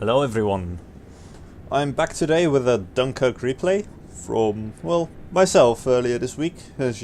Hello everyone. I'm back today with a Dunkirk replay from, well, myself earlier this week, as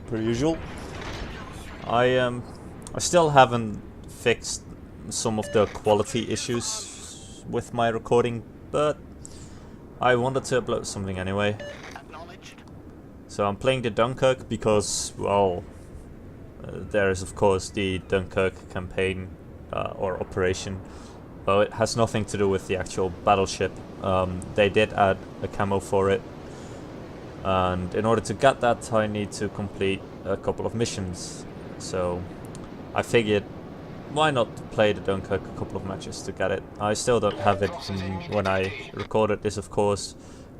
per usual. I still haven't fixed some of the quality issues with my recording, but I wanted to upload something anyway. So I'm playing the Dunkirk because, well, there is of course the Dunkirk campaign or operation. Well, it has nothing to do with the actual battleship. They did add a camo for it, and in order to get that I need to complete a couple of missions. So I figured, why not play the Dunkirk a couple of matches to get it. I still don't have it when I recorded this, of course,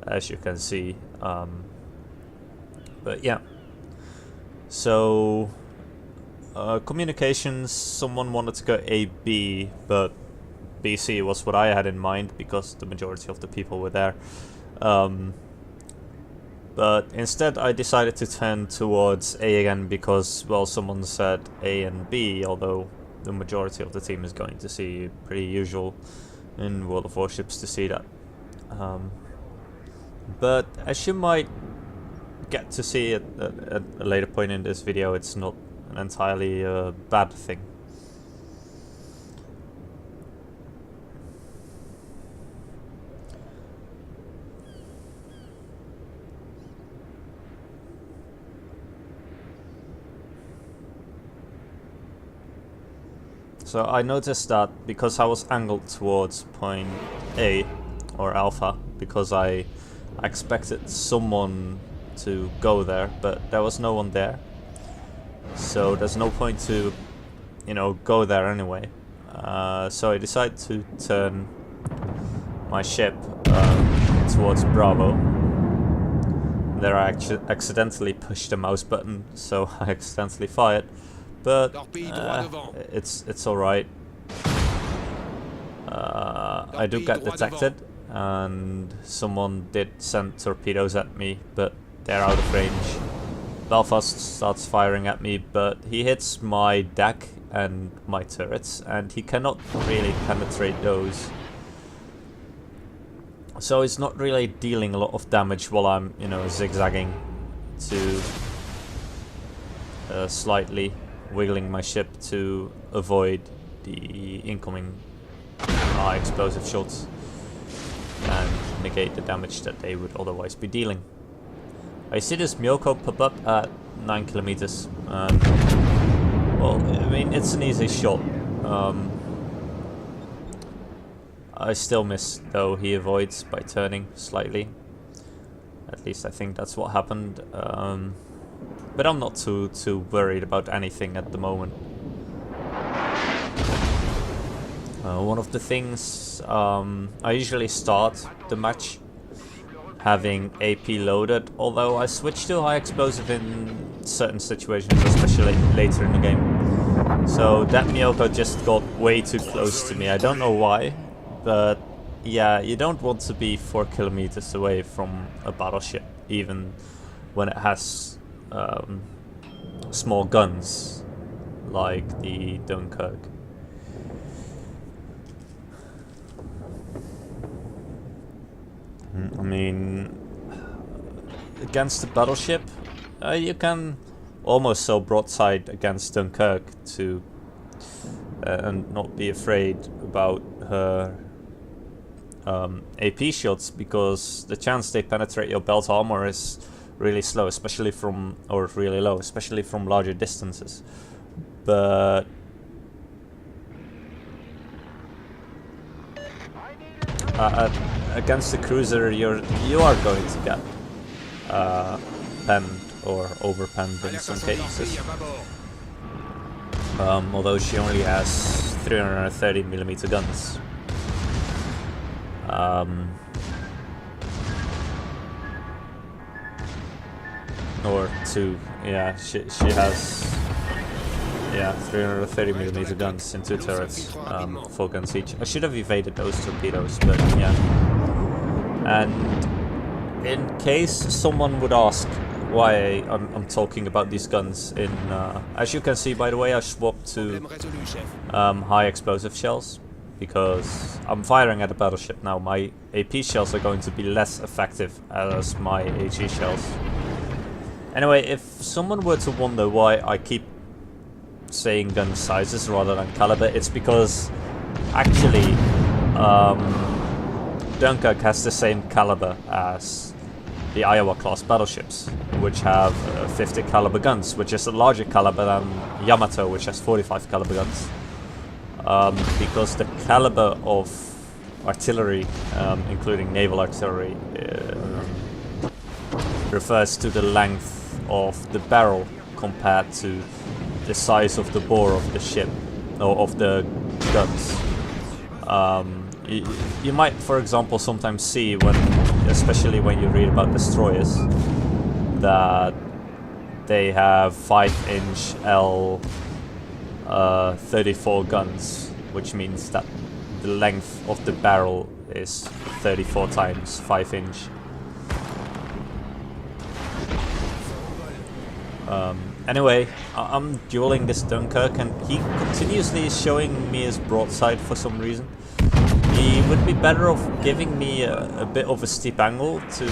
as you can see. But yeah. So communications, someone wanted to go A-B, but BC was what I had in mind because the majority of the people were there. But instead I decided to turn towards A again because, well, someone said A and B, although the majority of the team is going to see, pretty usual in World of Warships to see that. But as you might get to see at a later point in this video, it's not an entirely bad thing. So I noticed that because I was angled towards point A, or Alpha, because I expected someone to go there, but there was no one there. So there's no point to, you know, go there anyway. So I decided to turn my ship towards Bravo. There I accidentally pushed the mouse button, so I accidentally fired. But it's alright. I do get detected, and someone did send torpedoes at me, but they're out of range. Belfast starts firing at me, but he hits my deck and my turrets, and he cannot really penetrate those. So it's not really dealing a lot of damage while I'm, you know, zigzagging to slightly wiggling my ship to avoid the incoming high explosive shots and negate the damage that they would otherwise be dealing. I see this Myoko pop up at 9 kilometers, and well, I mean, it's an easy shot. I still miss, though. He avoids by turning slightly. At least I think that's what happened. But I'm not too worried about anything at the moment. One of the things, I usually start the match having AP loaded, although I switch to high explosive in certain situations, especially later in the game. So that Myoko just got way too close to me. I don't know why, but yeah, you don't want to be 4 kilometers away from a battleship, even when it has small guns like the Dunkirk. I mean, against the battleship, you can almost sail broadside against Dunkirk to and not be afraid about her AP shots, because the chance they penetrate your belt armor is really slow, especially from, or really low, especially from larger distances. But against the cruiser, you are going to get penned or overpenned in some cases. Although she only has 330mm guns. Or two, yeah, she has, yeah, 330mm guns and 2 turrets, 4 guns each. I should have evaded those torpedoes, but yeah. And in case someone would ask why I'm talking about these guns, as you can see, by the way, I swapped to high explosive shells, because I'm firing at a battleship now. My AP shells are going to be less effective as my HE shells. Anyway, if someone were to wonder why I keep saying gun sizes rather than caliber, it's because actually Dunkerque has the same caliber as the Iowa class battleships, which have 50 caliber guns, which is a larger caliber than Yamato, which has 45 caliber guns. Because the caliber of artillery, including naval artillery, refers to the length of the barrel compared to the size of the bore of the ship, or of the guns. You might, for example, sometimes see, especially when you read about destroyers, that they have 5-inch L 34 guns, which means that the length of the barrel is 34 times 5-inch. Anyway, I'm dueling this Dunkerque, and he continuously is showing me his broadside for some reason. He would be better off giving me a bit of a steep angle to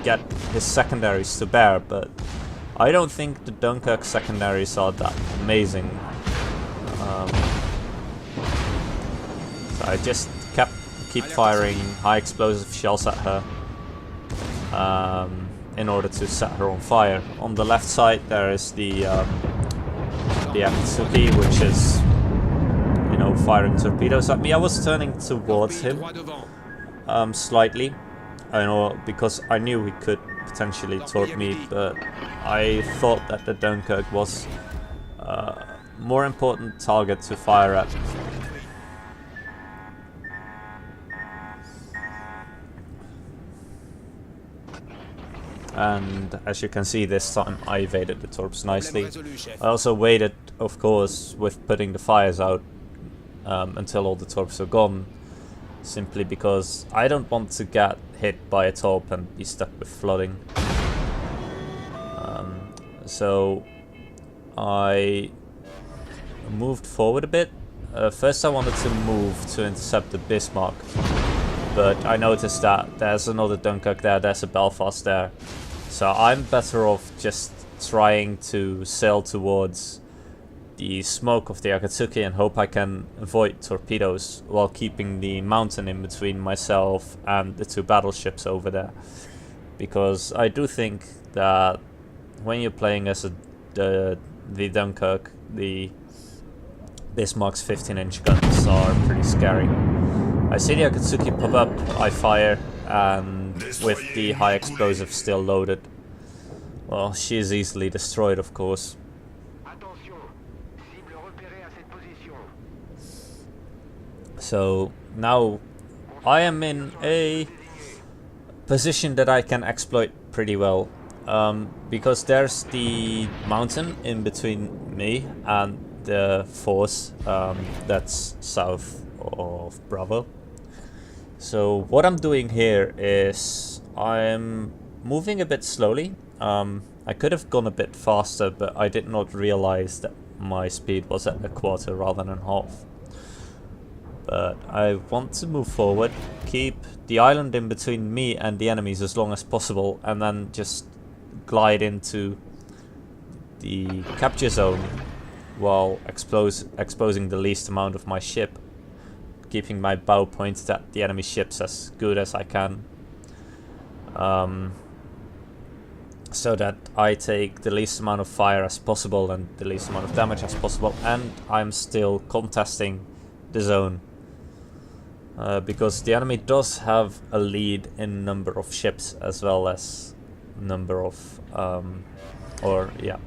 get his secondaries to bear, but I don't think the Dunkerque secondaries are that amazing. So I just keep firing high explosive shells at her in order to set her on fire. On the left side there is the Akatsuki, which is, you know, firing torpedoes at me. I was turning towards him slightly, I know, because I knew he could potentially torp me, but I thought that the Dunkerque was more important target to fire at. And as you can see, this time I evaded the torps nicely. I also waited, of course, with putting the fires out until all the torps are gone, simply because I don't want to get hit by a torp and be stuck with flooding. So I moved forward a bit. First I wanted to move to intercept the Bismarck, but I noticed that there's another Dunkerque there, there's a Belfast there. So I'm better off just trying to sail towards the smoke of the Akatsuki and hope I can avoid torpedoes while keeping the mountain in between myself and the two battleships over there. Because I do think that when you're playing as the Dunkerque, the Bismarck's 15-inch guns are pretty scary. I see the Akatsuki pop up, I fire, and with the high explosive still loaded, well, she is easily destroyed, of course. So now I am in a position that I can exploit pretty well, because there's the mountain in between me and the force that's south of Bravo. So what I'm doing here is I'm moving a bit slowly. I could have gone a bit faster, but I did not realize that my speed was at a quarter rather than half. But I want to move forward, keep the island in between me and the enemies as long as possible, and then just glide into the capture zone while exposing the least amount of my ship, keeping my bow pointed at the enemy ships as good as I can, so that I take the least amount of fire as possible and the least amount of damage as possible, and I'm still contesting the zone, because the enemy does have a lead in number of ships as well as number of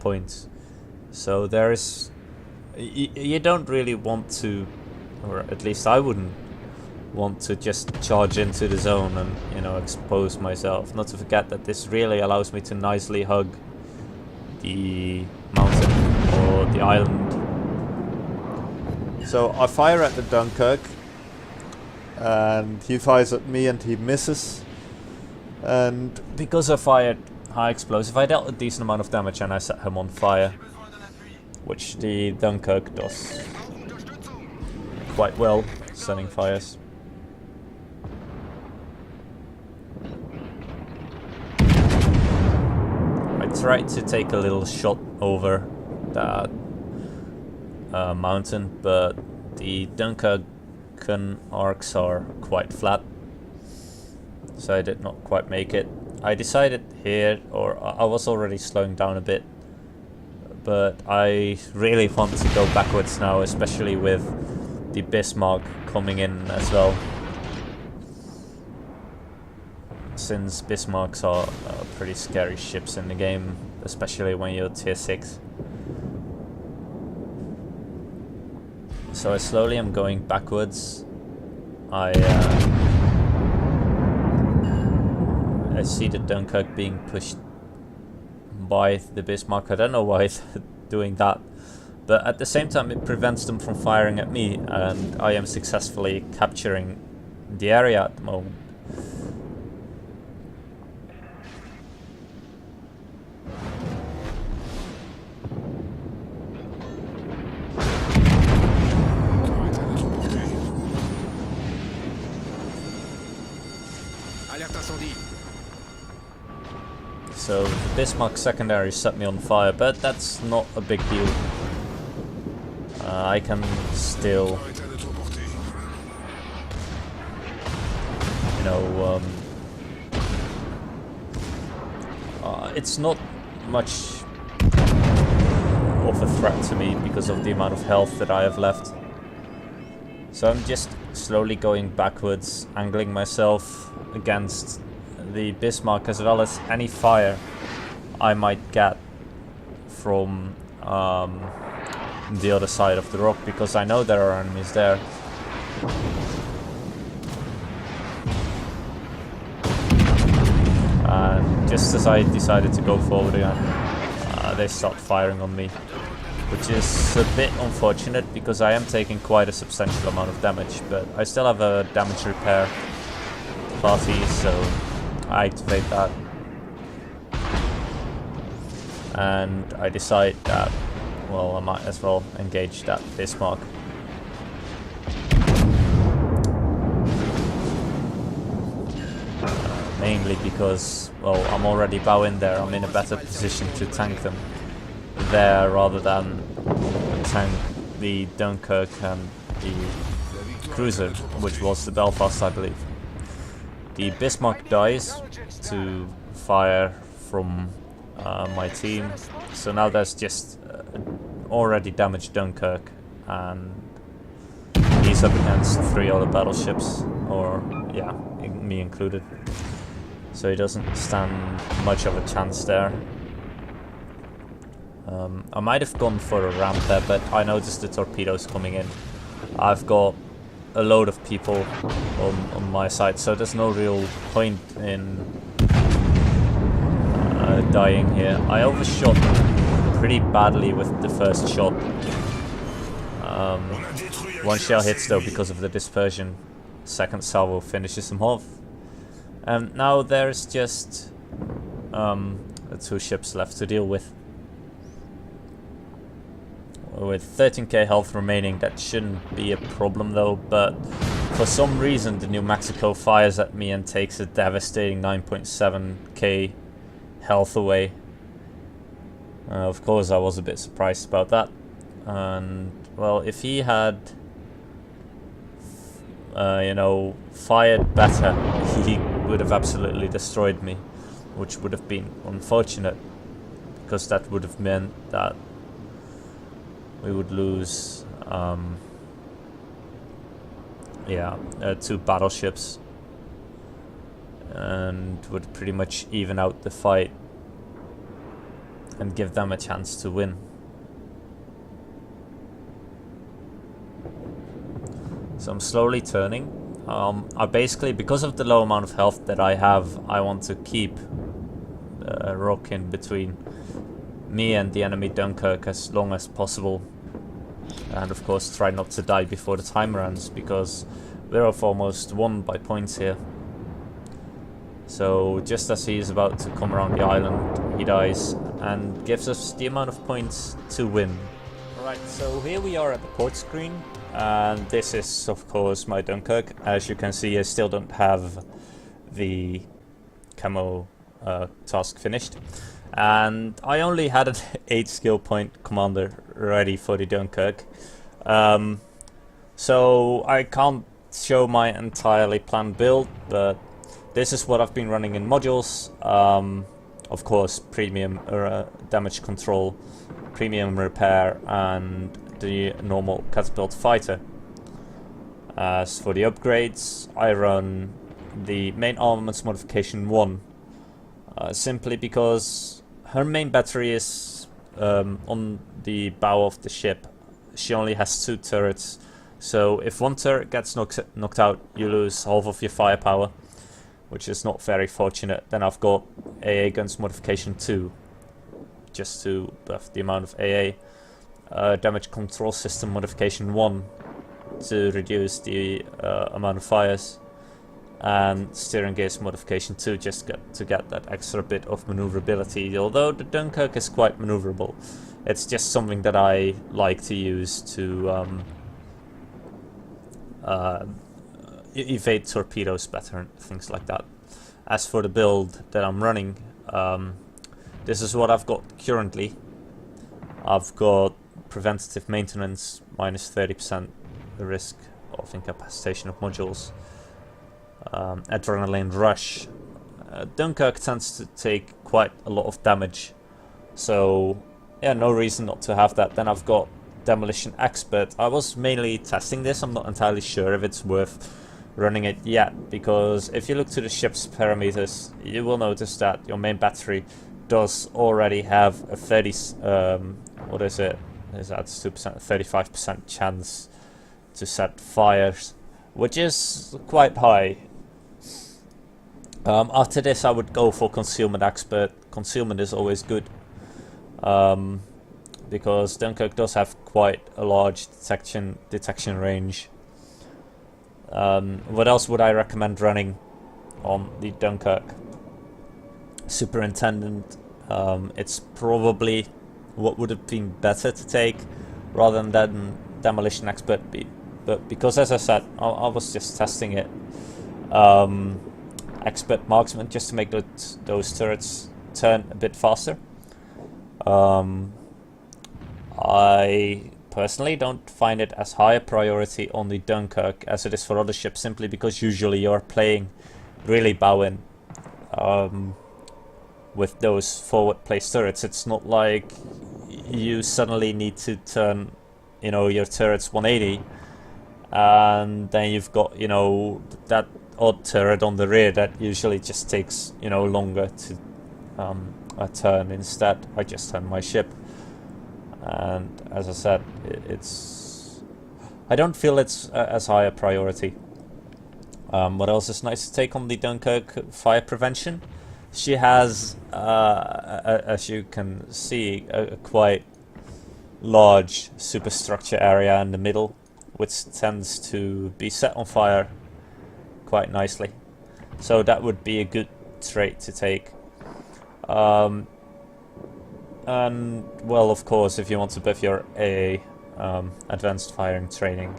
points. So there is, you don't really want to, or at least I wouldn't want to just charge into the zone and, you know, expose myself. Not to forget that this really allows me to nicely hug the mountain or the island. So I fire at the Dunkerque and he fires at me and he misses, and because I fired high explosive I dealt a decent amount of damage and I set him on fire, which the Dunkerque does quite well. sending fires. I tried to take a little shot over that mountain, but the Dunkerque arcs are quite flat, so I did not quite make it. I decided here, or I was already slowing down a bit, but I really want to go backwards now, especially with the Bismarck coming in as well, since Bismarcks are pretty scary ships in the game, especially when you're tier 6. So I slowly am going backwards. I see the Dunkerque being pushed by the Bismarck. I don't know why it's doing that, but at the same time it prevents them from firing at me, and I am successfully capturing the area at the moment. So the Bismarck secondary set me on fire, but that's not a big deal. I can still, you know, it's not much of a threat to me because of the amount of health that I have left. So I'm just slowly going backwards, angling myself against the Bismarck, as well as any fire I might get from the other side of the rock, because I know there are enemies there. And just as I decided to go forward again, they stopped firing on me, which is a bit unfortunate because I am taking quite a substantial amount of damage, but I still have a damage repair party, so I activate that, and I decide that, well, I might as well engage that Bismarck. Mainly because, well, I'm already bowing there, I'm in a better position to tank them there rather than tank the Dunkirk and the cruiser, which was the Belfast, I believe. The Bismarck dies to fire from my team, so now there's just already damaged Dunkirk, and he's up against 3 other battleships, or yeah, me included. So he doesn't stand much of a chance there. I might have gone for a ramp there, but I noticed the torpedoes coming in. I've got a load of people on my side, so there's no real point in dying here. I overshot pretty badly with the first shot. One shell hits though because of the dispersion. Second salvo finishes him off. And now there's just 2 ships left to deal with. With 13k health remaining, that shouldn't be a problem though, but for some reason the New Mexico fires at me and takes a devastating 9.7k health away. Of course I was a bit surprised about that, and well, if he had you know, fired better, he would have absolutely destroyed me, which would have been unfortunate, because that would have meant that we would lose yeah, 2 battleships, and would pretty much even out the fight and give them a chance to win. So I'm slowly turning. I basically, because of the low amount of health that I have, I want to keep the rock in between me and the enemy Dunkirk as long as possible, and of course try not to die before the time runs, because we're off almost won by points here. So just as he is about to come around the island, he dies and gives us the amount of points to win. Alright, so here we are at the port screen, and this is of course my Dunkirk. As you can see, I still don't have the camo task finished, and I only had an 8 skill point commander ready for the Dunkirk, so I can't show my entirely planned build, but this is what I've been running in modules. Of course, premium damage control, premium repair, and the normal catapult fighter. As for the upgrades, I run the main armaments modification 1, simply because her main battery is on the bow of the ship. She only has 2 turrets, so if one turret gets knocked out, you lose half of your firepower, which is not very fortunate. Then I've got AA guns modification 2, just to buff the amount of AA. Damage control system modification 1, to reduce the amount of fires. And steering gears modification 2, just to get that extra bit of maneuverability. Although the Dunkirk is quite maneuverable, it's just something that I like to use to evade torpedoes better and things like that. As for the build that I'm running, this is what I've got currently. I've got preventative maintenance, minus 30% risk of incapacitation of modules. Adrenaline rush. Dunkirk tends to take quite a lot of damage, so yeah, no reason not to have that. Then I've got demolition expert. I was mainly testing this. I'm not entirely sure if it's worth running it yet, because if you look to the ship's parameters, you will notice that your main battery does already have a 30 what is it? Is that 2%, 35% chance to set fires, which is quite high. After this, I would go for concealment expert. Concealment is always good, because Dunkirk does have quite a large detection range. What else would I recommend running on the Dunkirk? Superintendent. It's probably what would have been better to take rather than demolition expert, but because, as I said, I was just testing it. Expert marksman, just to make those turrets turn a bit faster. I personally don't find it as high a priority on the Dunkirk as it is for other ships, simply because usually you're playing really bow in with those forward placed turrets. It's not like you suddenly need to turn, your turrets 180, and then you've got, that odd turret on the rear that usually just takes, longer to turn. Instead, I just turn my ship. And as I said, I don't feel it's as high a priority. What else is nice to take on the Dunkirk? Fire prevention. She has, as you can see, a quite large superstructure area in the middle, which tends to be set on fire quite nicely. So that would be a good trait to take. And, well, of course, if you want to buff your AA, advanced firing training,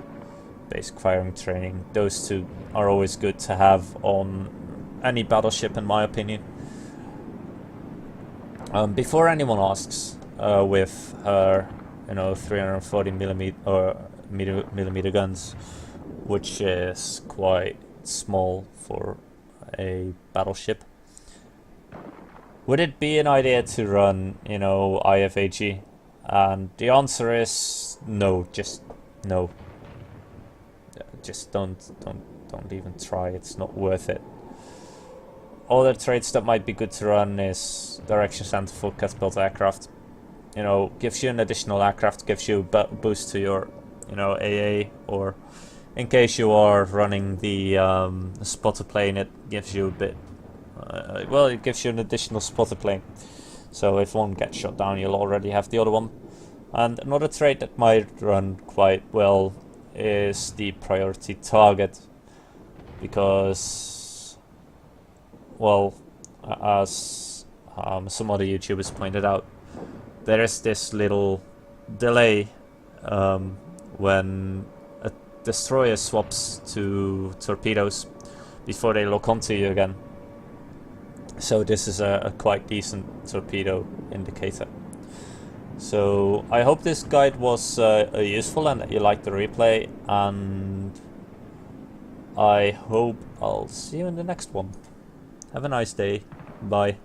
basic firing training, those two are always good to have on any battleship, in my opinion. Before anyone asks, with her, 340 millimeter guns, which is quite small for a battleship, would it be an idea to run, IFAG? And the answer is no. Just no. Just don't even try. It's not worth it. Other traits that might be good to run is direction center for catapult aircraft. Gives you an additional aircraft, gives you a boost to your, AA, or in case you are running the spotter plane, it gives you a bit. It gives you an additional spotter plane. So if one gets shot down, you'll already have the other one. And another trait that might run quite well is the priority target, because, well, as some other YouTubers pointed out, there is this little delay when a destroyer swaps to torpedoes before they lock onto you again. So this is a quite decent torpedo indicator. So I hope this guide was useful and that you liked the replay, and I hope I'll see you in the next one. Have a nice day. Bye.